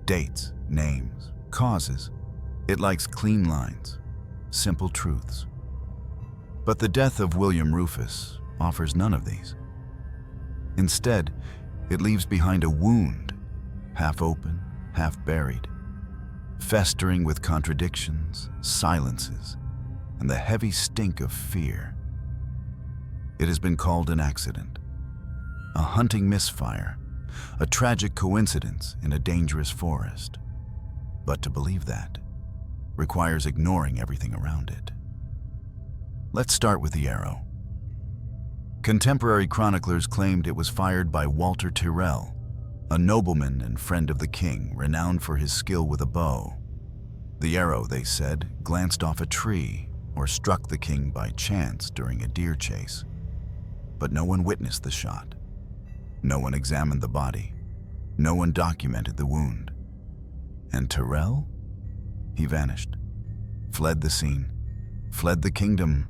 Dates, names, causes. It likes clean lines, simple truths. But the death of William Rufus offers none of these. Instead, it leaves behind a wound, half open, half buried, festering with contradictions, silences, and the heavy stink of fear. It has been called an accident, a hunting misfire, a tragic coincidence in a dangerous forest. But to believe that requires ignoring everything around it. Let's start with the arrow. Contemporary chroniclers claimed it was fired by Walter Tyrrell, a nobleman and friend of the king, renowned for his skill with a bow. The arrow, they said, glanced off a tree or struck the king by chance during a deer chase. But no one witnessed the shot. No one examined the body. No one documented the wound. And Tyrrell? He vanished, fled the scene, fled the kingdom,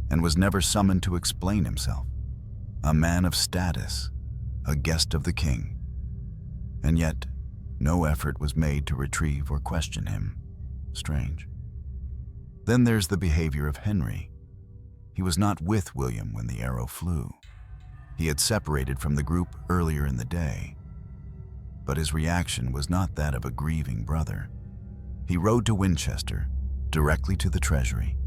and was never summoned to explain himself. A man of status, a guest of the king. And yet, no effort was made to retrieve or question him. Strange. Then there's the behavior of Henry. He was not with William when the arrow flew. He had separated from the group earlier in the day. But his reaction was not that of a grieving brother. He rode to Winchester, directly to the treasury.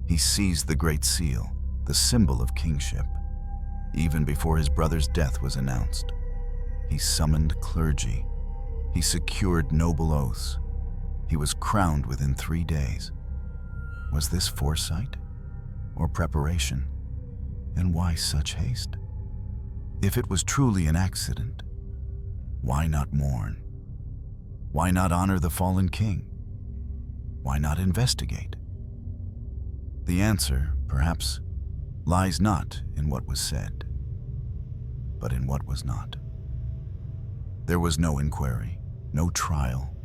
He seized the Great Seal, the symbol of kingship. Even before his brother's death was announced, he summoned clergy. He secured noble oaths. He was crowned within 3 days. Was this foresight or preparation? And why such haste? If it was truly an accident, why not mourn? Why not honor the fallen king? Why not investigate? The answer, perhaps, lies not in what was said, but in what was not. There was no inquiry, no trial,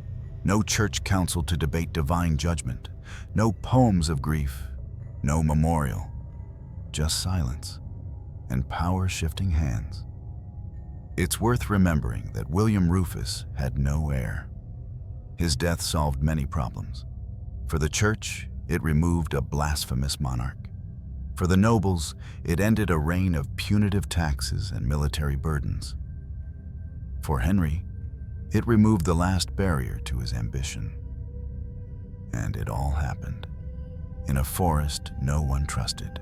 no church council to debate divine judgment, no poems of grief, No memorial, just silence and power-shifting hands. It's worth remembering that William Rufus had no heir. His death solved many problems. For the church, it removed a blasphemous monarch. For the nobles, it ended a reign of punitive taxes and military burdens. For Henry, it removed the last barrier to his ambition. And it all happened in a forest no one trusted.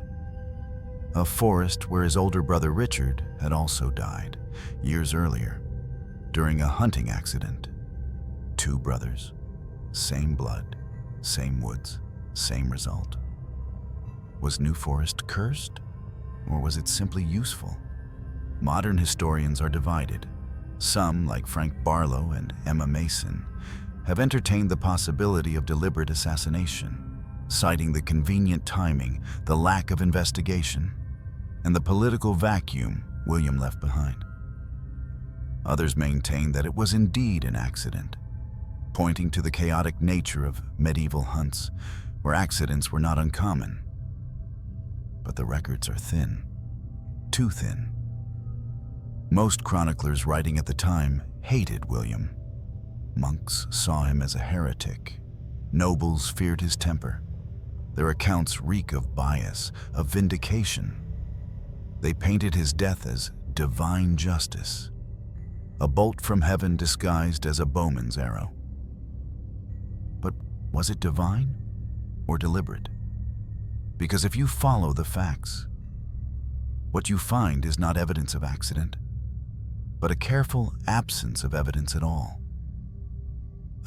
A forest where his older brother Richard had also died years earlier during a hunting accident. Two brothers, same blood, same woods, same result. Was New Forest cursed, or was it simply useful? Modern historians are divided. Some, like Frank Barlow and Emma Mason, have entertained the possibility of deliberate assassination, citing the convenient timing, the lack of investigation, and the political vacuum William left behind. Others maintain that it was indeed an accident, pointing to the chaotic nature of medieval hunts, where accidents were not uncommon. But the records are thin, too thin. Most chroniclers writing at the time hated William. Monks saw him as a heretic. Nobles feared his temper. Their accounts reek of bias, of vindication. They painted his death as divine justice, a bolt from heaven disguised as a bowman's arrow. But was it divine or deliberate? Because if you follow the facts, what you find is not evidence of accident, but a careful absence of evidence at all.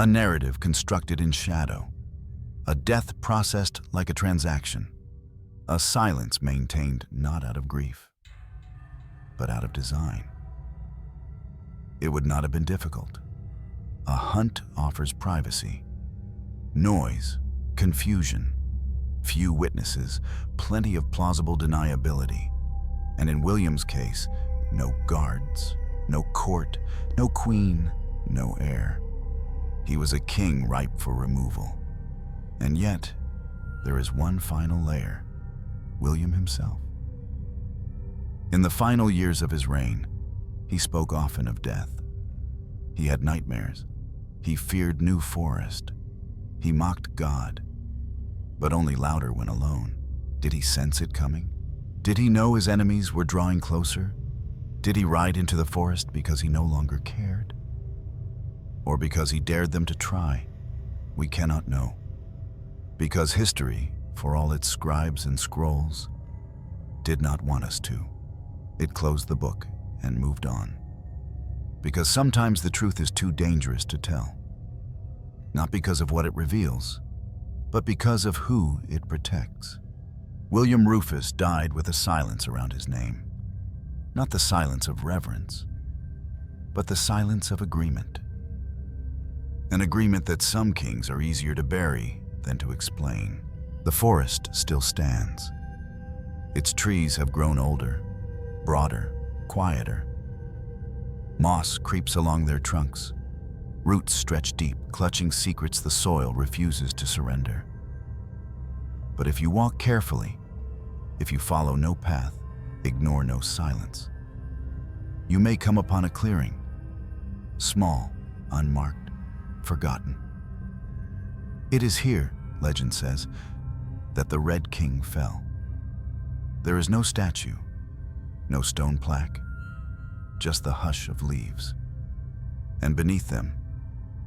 A narrative constructed in shadow, a death processed like a transaction, a silence maintained not out of grief, but out of design. It would not have been difficult. A hunt offers privacy, noise, confusion, few witnesses, plenty of plausible deniability, and in William's case, no guards, no court, no queen, no heir. He was a king ripe for removal. And yet, there is one final layer: William himself. In the final years of his reign, he spoke often of death. He had nightmares. He feared New Forest. He mocked God, but only louder when alone. Did he sense it coming? Did he know his enemies were drawing closer? Did he ride into the forest because he no longer cared? Or because he dared them to try? We cannot know. Because history, for all its scribes and scrolls, did not want us to. It closed the book and moved on. Because sometimes the truth is too dangerous to tell. Not because of what it reveals, but because of who it protects. William Rufus died with a silence around his name. Not the silence of reverence, but the silence of agreement. An agreement that some kings are easier to bury than to explain. The forest still stands. Its trees have grown older, broader, quieter. Moss creeps along their trunks. Roots stretch deep, clutching secrets the soil refuses to surrender. But if you walk carefully, if you follow no path, ignore no silence, you may come upon a clearing, small, unmarked, forgotten. It is here, legend says, that the Red King fell. There is no statue, no stone plaque, just the hush of leaves. And beneath them,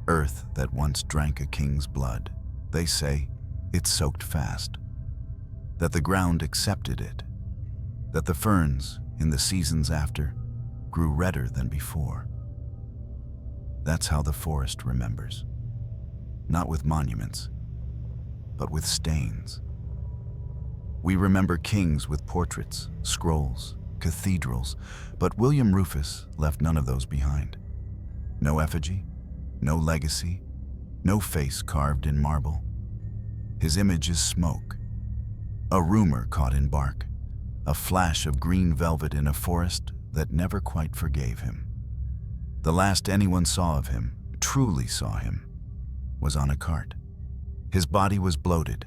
earth that once drank a king's blood. They say it soaked fast, that the ground accepted it, that the ferns, in the seasons after, grew redder than before. That's how the forest remembers. Not with monuments, but with stains. We remember kings with portraits, scrolls, cathedrals, but William Rufus left none of those behind. No effigy, no legacy, no face carved in marble. His image is smoke, a rumor caught in bark, a flash of green velvet in a forest that never quite forgave him. The last anyone saw of him, truly saw him, was on a cart. His body was bloated,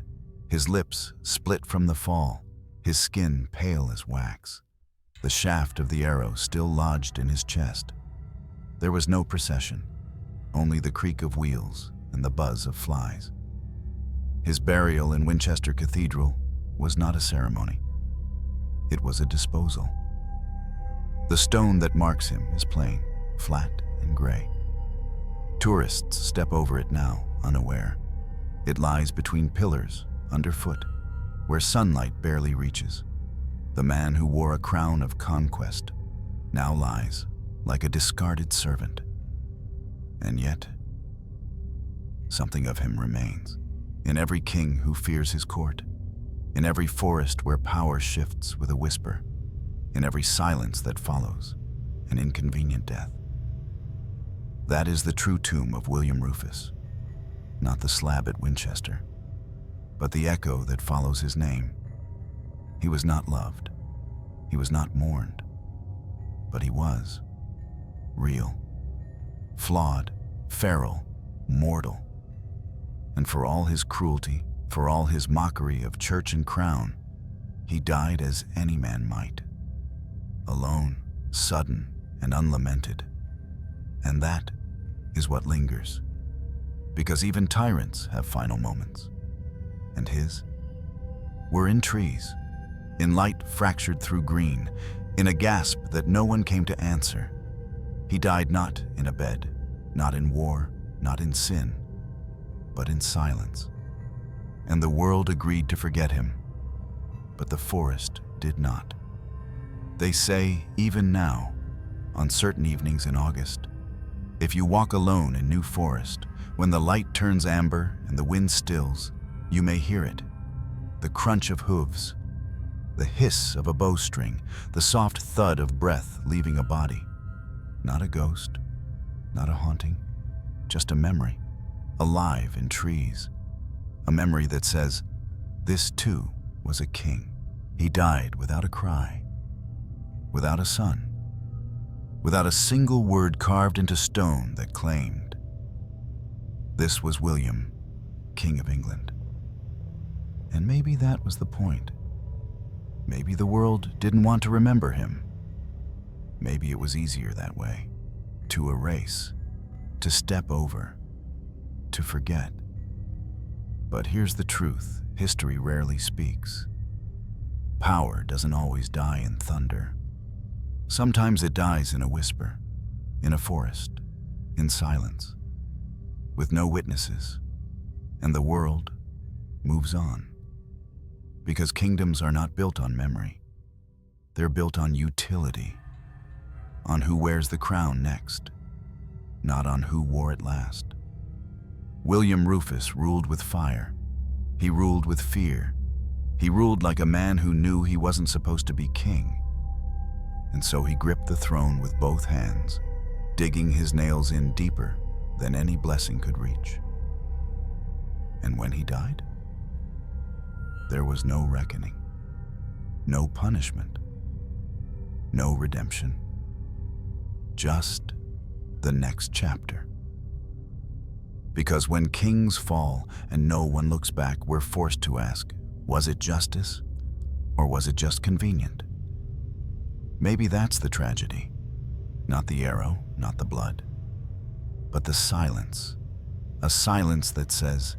his lips split from the fall, his skin pale as wax, the shaft of the arrow still lodged in his chest. There was no procession, only the creak of wheels and the buzz of flies. His burial in Winchester Cathedral was not a ceremony. It was a disposal. The stone that marks him is plain, flat and gray. Tourists step over it now, unaware. It lies between pillars, underfoot, where sunlight barely reaches. The man who wore a crown of conquest now lies like a discarded servant. And yet, something of him remains in every king who fears his court, in every forest where power shifts with a whisper, in every silence that follows an inconvenient death. That is the true tomb of William Rufus, not the slab at Winchester, but the echo that follows his name. He was not loved, he was not mourned, but he was real, flawed, feral, mortal. And for all his cruelty, for all his mockery of church and crown, he died as any man might, alone, sudden, and unlamented. And that is what lingers, because even tyrants have final moments. And his were in trees, in light fractured through green, in a gasp that no one came to answer. He died not in a bed, not in war, not in sin, but in silence. And the world agreed to forget him, but the forest did not. They say, even now, on certain evenings in August, if you walk alone in New Forest, when the light turns amber and the wind stills, you may hear it, the crunch of hooves, the hiss of a bowstring, the soft thud of breath leaving a body. Not a ghost, not a haunting, just a memory, alive in trees. A memory that says, this too was a king. He died without a cry, without a son, without a single word carved into stone that claimed. This was William, King of England. And maybe that was the point. Maybe the world didn't want to remember him. Maybe it was easier that way, to erase, to step over, to forget. But here's the truth history rarely speaks. Power doesn't always die in thunder. Sometimes it dies in a whisper, in a forest, in silence, with no witnesses, and the world moves on. Because kingdoms are not built on memory. They're built on utility, on who wears the crown next, not on who wore it last. William Rufus ruled with fire. He ruled with fear. He ruled like a man who knew he wasn't supposed to be king. And so he gripped the throne with both hands, digging his nails in deeper than any blessing could reach. And when he died, there was no reckoning, no punishment, no redemption, just the next chapter. Because when kings fall and no one looks back, we're forced to ask, was it justice or was it just convenient? Maybe that's the tragedy. Not the arrow, not the blood, but the silence. A silence that says,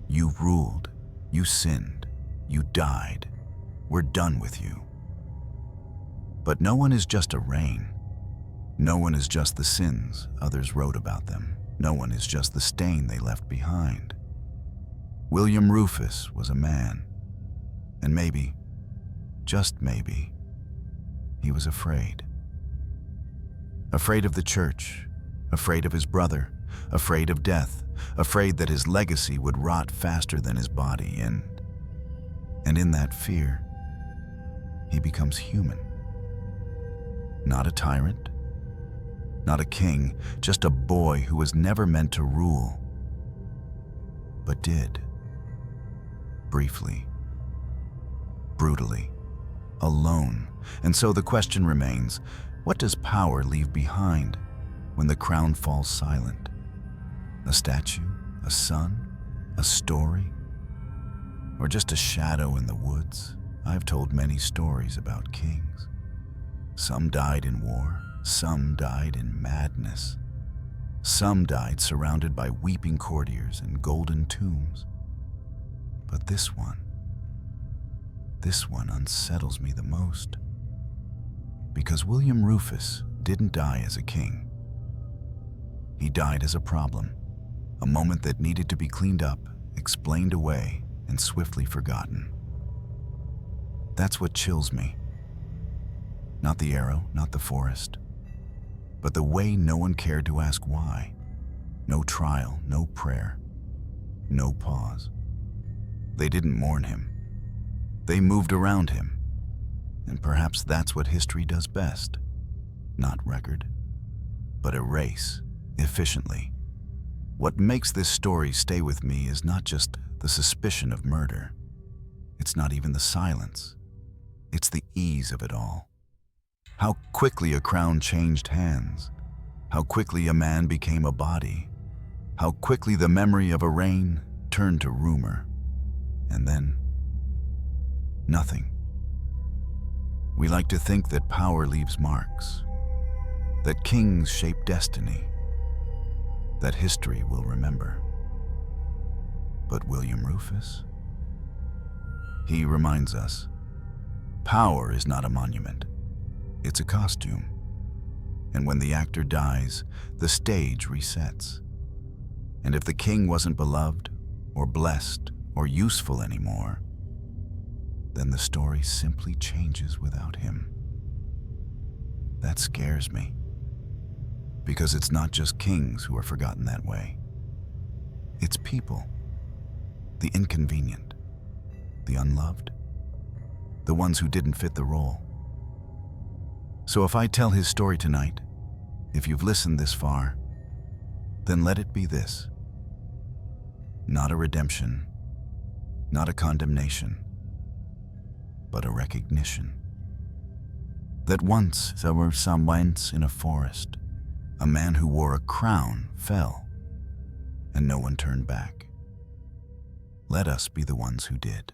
you ruled, you sinned, you died, we're done with you. But no one is just a reign. No one is just the sins others wrote about them. No one is just the stain they left behind. William Rufus was a man, and maybe, just maybe, he was afraid. Afraid of the church, afraid of his brother, afraid of death, afraid that his legacy would rot faster than his body, and in that fear, he becomes human. Not a tyrant, not a king, just a boy who was never meant to rule, but did. Briefly, brutally, alone. And so the question remains, what does power leave behind when the crown falls silent? A statue? A son? A story? or just a shadow in the woods, I've told many stories about kings. Some died in war, some died in madness. Some died surrounded by weeping courtiers and golden tombs. But this one unsettles me the most. Because William Rufus didn't die as a king. He died as a problem, a moment that needed to be cleaned up, explained away, and swiftly forgotten. That's what chills me. Not the arrow, not the forest, but the way no one cared to ask why. No trial, no prayer, no pause. They didn't mourn him. They moved around him. And perhaps that's what history does best. Not record, but erase efficiently. What makes this story stay with me is not just the suspicion of murder. It's not even the silence. It's the ease of it all. How quickly a crown changed hands. How quickly a man became a body. How quickly the memory of a reign turned to rumor. And then, nothing. We like to think that power leaves marks, that kings shape destiny, that history will remember. But William Rufus? He reminds us, power is not a monument, it's a costume. And when the actor dies, the stage resets. And if the king wasn't beloved, or blessed, or useful anymore, then the story simply changes without him. That scares me, because it's not just kings who are forgotten that way. It's people, the inconvenient, the unloved, the ones who didn't fit the role. So if I tell his story tonight, if you've listened this far, then let it be this. Not a redemption, not a condemnation, but a recognition. That once there were some once in a forest, a man who wore a crown fell, and no one turned back. Let us be the ones who did.